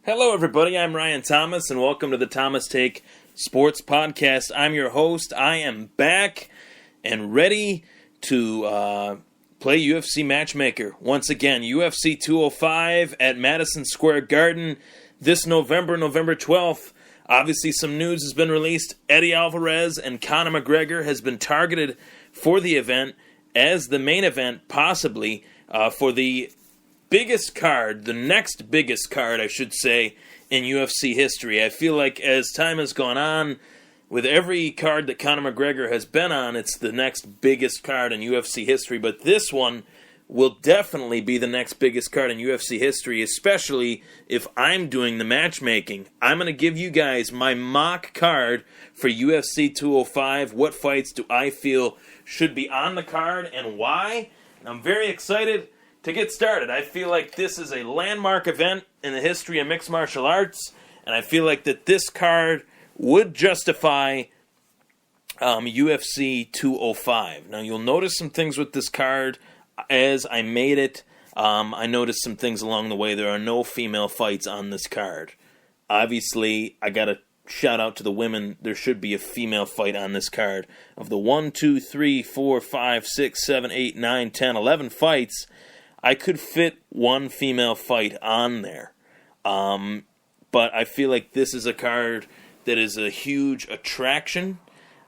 Hello, everybody. I'm Ryan Thomas, and welcome to the Thomas Take Sports Podcast. I'm your host. I am back and ready to play UFC Matchmaker. Once again, UFC 205 at Madison Square Garden this November 12th. Obviously, some news has been released. Eddie Alvarez and Conor McGregor has been targeted for the event as the main event, possibly, for the biggest card, the next biggest card, I should say, in UFC history. I feel like as time has gone on, with every card that Conor McGregor has been on, it's the next biggest card in UFC history. But this one will definitely be the next biggest card in UFC history, especially if I'm doing the matchmaking. I'm going to give you guys my mock card for UFC 205. What fights do I feel should be on the card and why? I'm very excited to get started. I feel like this is a landmark event in the history of mixed martial arts, and I feel like that this card would justify UFC 205. Now, you'll notice some things with this card as I made it. I noticed some things along the way. There are no female fights on this card. Obviously, I got to shout out to the women. There should be a female fight on this card. Of the 1, 2, 3, 4, 5, 6, 7, 8, 9, 10, 11 fights, I could fit one female fight on there. But I feel like this is a card that is a huge attraction.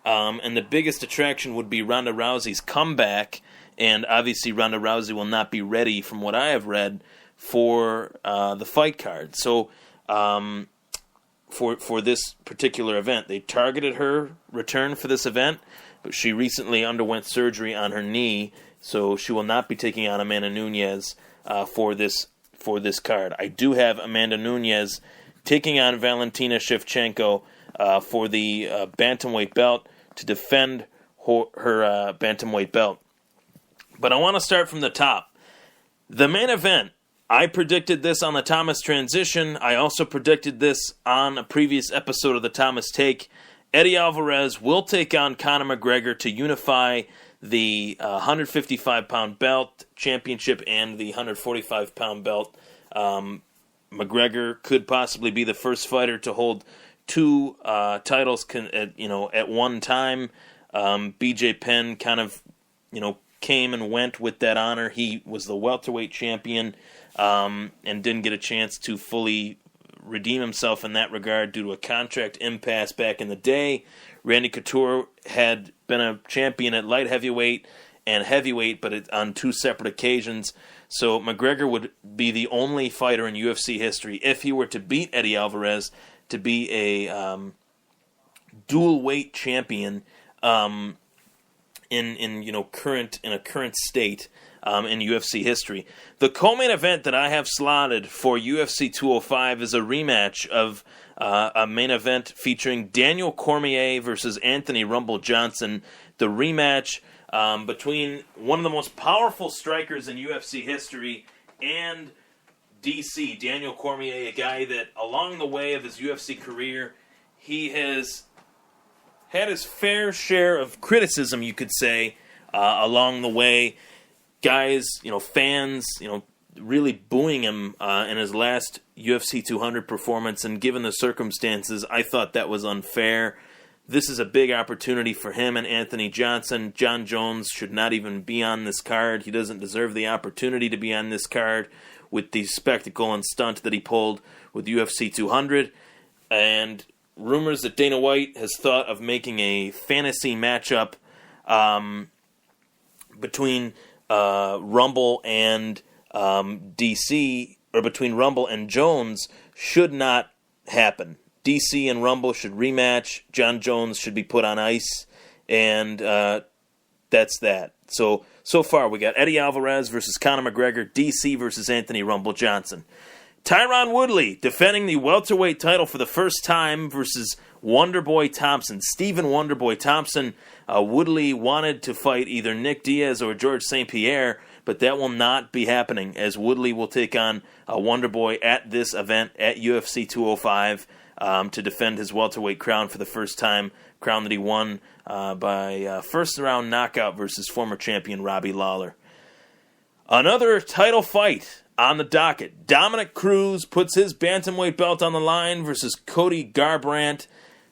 And the biggest attraction would be Ronda Rousey's comeback. And obviously Ronda Rousey will not be ready, from what I have read, for the fight card. So for this particular event, they targeted her return for this event, but she recently underwent surgery on her knee, so she will not be taking on Amanda Nunes for this card. I do have Amanda Nunes taking on Valentina Shevchenko for the bantamweight belt to defend her bantamweight belt. But I want to start from the top. The main event, I predicted this on the Thomas Transition. I also predicted this on a previous episode of the Thomas Take. Eddie Alvarez will take on Conor McGregor to unify the 155-pound belt championship and the 145-pound belt. McGregor could possibly be the first fighter to hold two titles at one time. BJ Penn kind of came and went with that honor. He was the welterweight champion and didn't get a chance to fully redeem himself in that regard due to a contract impasse back in the day. Randy Couture had been a champion at light heavyweight and heavyweight, but on two separate occasions. So McGregor would be the only fighter in UFC history, if he were to beat Eddie Alvarez, to be a dual weight champion in a current state in UFC history. The co-main event that I have slotted for UFC 205 is a rematch of a main event featuring Daniel Cormier versus Anthony Rumble Johnson. The rematch between one of the most powerful strikers in UFC history and DC, Daniel Cormier, a guy that along the way of his UFC career, he has had his fair share of criticism, you could say, along the way. Guys, fans, really booing him in his last UFC 200 performance, and given the circumstances, I thought that was unfair. This is a big opportunity for him and Anthony Johnson. John Jones should not even be on this card. He doesn't deserve the opportunity to be on this card with the spectacle and stunt that he pulled with UFC 200. And rumors that Dana White has thought of making a fantasy matchup between Rumble and DC, or between Rumble and Jones, should not happen. DC and Rumble should rematch. John Jones should be put on ice, and that's that. So far we got Eddie Alvarez versus Conor McGregor, DC versus Anthony Rumble Johnson. Tyron Woodley defending the welterweight title for the first time versus Wonderboy Thompson. Stephen Wonderboy Thompson. Woodley wanted to fight either Nick Diaz or George St. Pierre, but that will not be happening, as Woodley will take on Wonderboy at this event at UFC 205 to defend his welterweight crown for the first time, crown that he won by first-round knockout versus former champion Robbie Lawler. Another title fight On the docket, Dominic Cruz puts his bantamweight belt on the line versus Cody Garbrandt,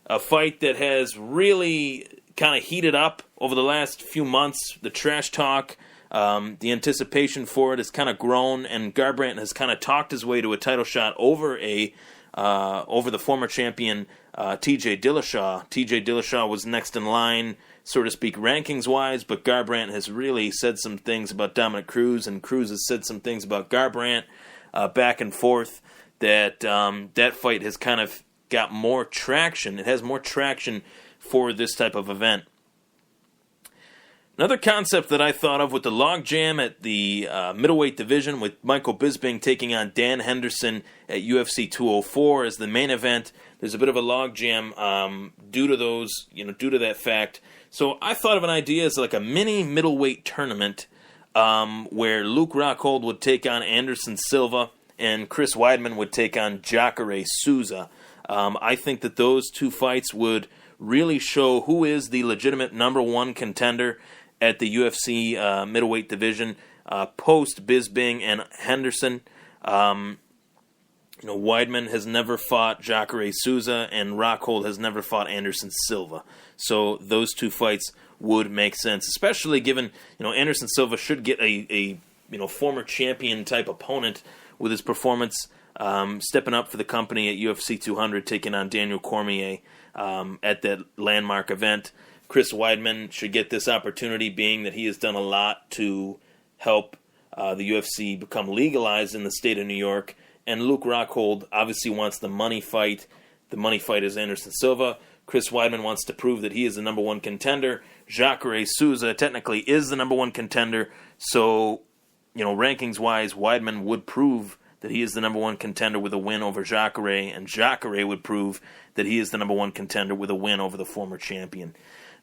a fight that has really kind of heated up over the last few months. The trash talk, the anticipation for it has kind of grown, and Garbrandt has kind of talked his way to a title shot over the former champion T.J. Dillashaw. T.J. Dillashaw was next in line, so to speak, rankings-wise, but Garbrandt has really said some things about Dominic Cruz, and Cruz has said some things about Garbrandt back and forth, that that fight has kind of got more traction. It has more traction for this type of event. Another concept that I thought of with the logjam at the middleweight division, with Michael Bisping taking on Dan Henderson at UFC 204 as the main event. There's a bit of a logjam due to that fact. So I thought of an idea as like a mini middleweight tournament where Luke Rockhold would take on Anderson Silva and Chris Weidman would take on Jacare Souza. I think that those two fights would really show who is the legitimate number one contender at the UFC middleweight division post Bisping and Henderson. Weidman has never fought Jacare Souza, and Rockhold has never fought Anderson Silva. So those two fights would make sense, especially given Anderson Silva should get a former champion type opponent with his performance stepping up for the company at UFC 200, taking on Daniel Cormier at that landmark event. Chris Weidman should get this opportunity, being that he has done a lot to help the UFC become legalized in the state of New York. And Luke Rockhold obviously wants the money fight. The money fight is Anderson Silva. Chris Weidman wants to prove that he is the number one contender. Jacare Souza technically is the number one contender. So, rankings-wise, Weidman would prove that he is the number one contender with a win over Jacare, and Jacare would prove that he is the number one contender with a win over the former champion.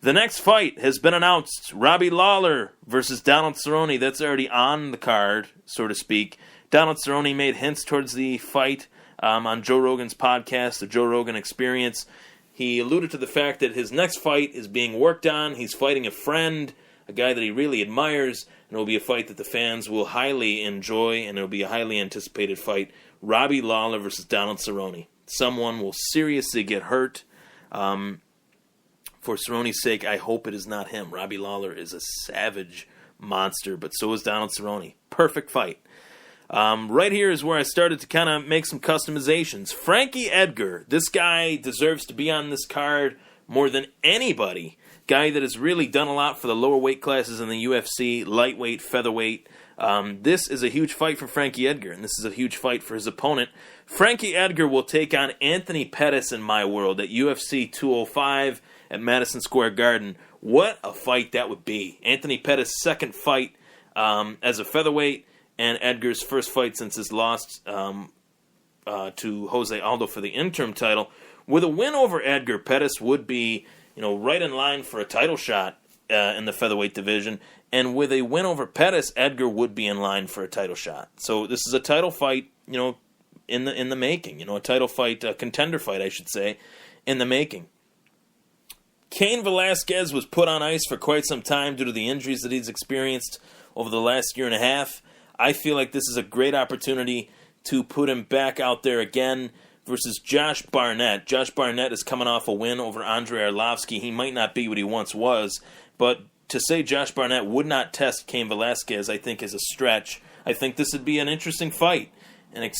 The next fight has been announced. Robbie Lawler versus Donald Cerrone. That's already on the card, so to speak. Donald Cerrone made hints towards the fight on Joe Rogan's podcast, The Joe Rogan Experience. He alluded to the fact that his next fight is being worked on. He's fighting a friend, a guy that he really admires, and it will be a fight that the fans will highly enjoy, and it will be a highly anticipated fight. Robbie Lawler versus Donald Cerrone. Someone will seriously get hurt. For Cerrone's sake, I hope it is not him. Robbie Lawler is a savage monster, but so is Donald Cerrone. Perfect fight. Right here is where I started to kind of make some customizations. Frankie Edgar, this guy deserves to be on this card more than anybody. Guy that has really done a lot for the lower weight classes in the UFC, lightweight, featherweight. This is a huge fight for Frankie Edgar, and this is a huge fight for his opponent. Frankie Edgar will take on Anthony Pettis in my world at UFC 205 at Madison Square Garden. What a fight that would be. Anthony Pettis' second fight as a featherweight, and Edgar's first fight since his loss to Jose Aldo for the interim title. With a win over Edgar, Pettis would be, right in line for a title shot in the featherweight division. And with a win over Pettis, Edgar would be in line for a title shot. So this is a title fight, in the making. A title fight, a contender fight, I should say, in the making. Cain Velasquez was put on ice for quite some time due to the injuries that he's experienced over the last year and a half. I feel like this is a great opportunity to put him back out there again versus Josh Barnett. Josh Barnett is coming off a win over Andrei Arlovski. He might not be what he once was, but to say Josh Barnett would not test Cain Velasquez, I think, is a stretch. I think this would be an interesting fight. An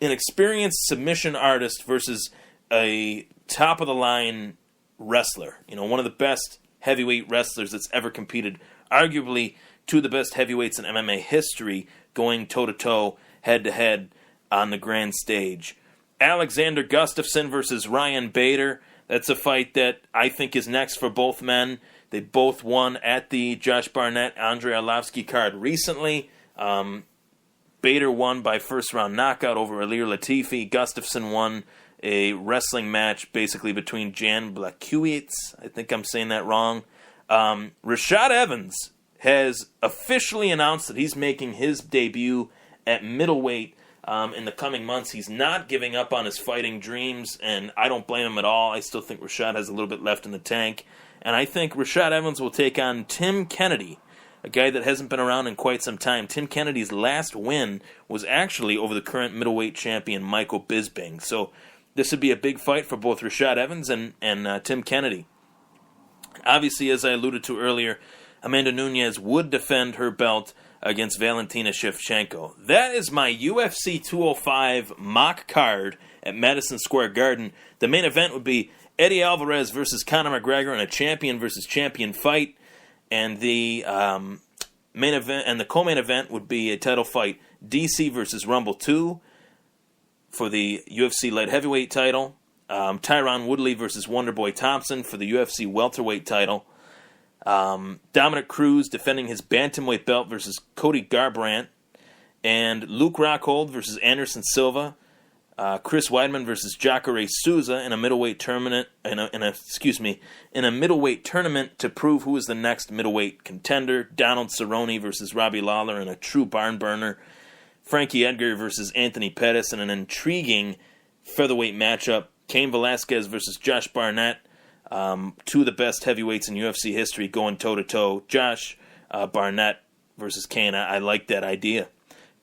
experienced submission artist versus a top-of-the-line wrestler. One of the best heavyweight wrestlers that's ever competed, arguably two of the best heavyweights in MMA history, going toe-to-toe, head-to-head on the grand stage. Alexander Gustafsson versus Ryan Bader. That's a fight that I think is next for both men. They both won at the Josh Barnett-Andrei Arlovski card recently. Bader won by first-round knockout over Ilir Latifi. Gustafsson won a wrestling match basically between Jan Blachowicz. I think I'm saying that wrong. Rashad Evans has officially announced that he's making his debut at middleweight in the coming months. He's not giving up on his fighting dreams, and I don't blame him at all. I still think Rashad has a little bit left in the tank. And I think Rashad Evans will take on Tim Kennedy. a guy that hasn't been around in quite some time. Tim Kennedy's last win was actually over the current middleweight champion, Michael Bisping. So this would be a big fight for both Rashad Evans and Tim Kennedy. Obviously, as I alluded to earlier, Amanda Nunes would defend her belt against Valentina Shevchenko. That is my UFC 205 mock card at Madison Square Garden. The main event would be Eddie Alvarez versus Conor McGregor in a champion versus champion fight. And the main event and the co-main event would be a title fight, DC versus Rumble 2 for the UFC light heavyweight title. Tyron Woodley versus Wonderboy Thompson for the UFC welterweight title. Dominic Cruz defending his bantamweight belt versus Cody Garbrandt. And Luke Rockhold versus Anderson Silva. Chris Weidman versus Jacare Souza in a middleweight tournament. In a middleweight tournament to prove who is the next middleweight contender. Donald Cerrone versus Robbie Lawler in a true barn burner. Frankie Edgar versus Anthony Pettis in an intriguing featherweight matchup. Cain Velasquez versus Josh Barnett. Two of the best heavyweights in UFC history going toe-to-toe. Josh Barnett versus Cain. I like that idea.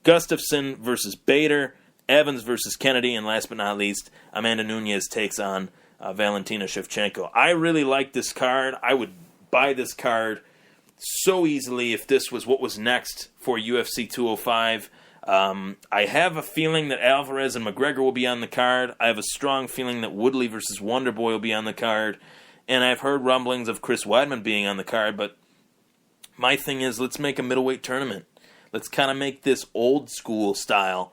Gustafsson versus Bader. Evans versus Kennedy. And last but not least, Amanda Nunes takes on Valentina Shevchenko. I really like this card. I would buy this card so easily if this was what was next for UFC 205. I have a feeling that Alvarez and McGregor will be on the card. I have a strong feeling that Woodley versus Wonderboy will be on the card. And I've heard rumblings of Chris Weidman being on the card. But my thing is, let's make a middleweight tournament. Let's kind of make this old school style,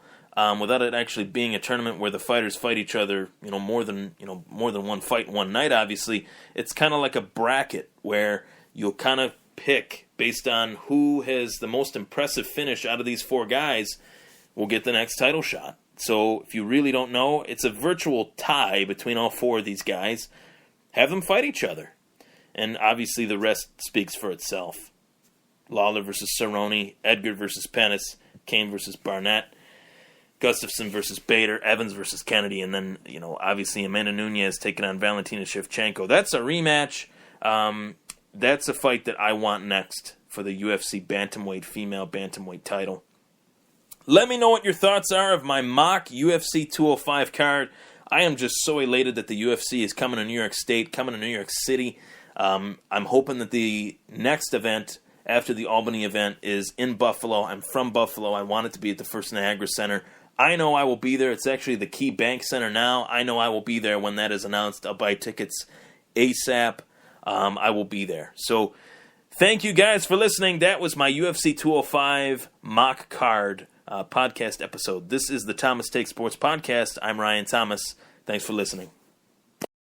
without it actually being a tournament where the fighters fight each other, more than one fight in one night. Obviously, it's kind of like a bracket where you'll kind of pick based on who has the most impressive finish out of these four guys will get the next title shot. So if you really don't know, it's a virtual tie between all four of these guys. Have them fight each other. And obviously the rest speaks for itself. Lawler versus Cerrone, Edgar versus Pettis, Cain versus Barnett, Gustafsson versus Bader, Evans versus Kennedy, and then, obviously Amanda Nunes taking on Valentina Shevchenko. That's a rematch. That's a fight that I want next for the UFC female bantamweight title. Let me know what your thoughts are of my mock UFC 205 card. I am just so elated that the UFC is coming to New York State, coming to New York City. I'm hoping that the next event after the Albany event is in Buffalo. I'm from Buffalo. I want it to be at the First Niagara Center. I know I will be there. It's actually the Key Bank Center now. I know I will be there when that is announced. I'll buy tickets ASAP. I will be there. So thank you guys for listening. That was my UFC 205 mock card podcast episode. This is the Thomas Take Sports Podcast. I'm Ryan Thomas. Thanks for listening.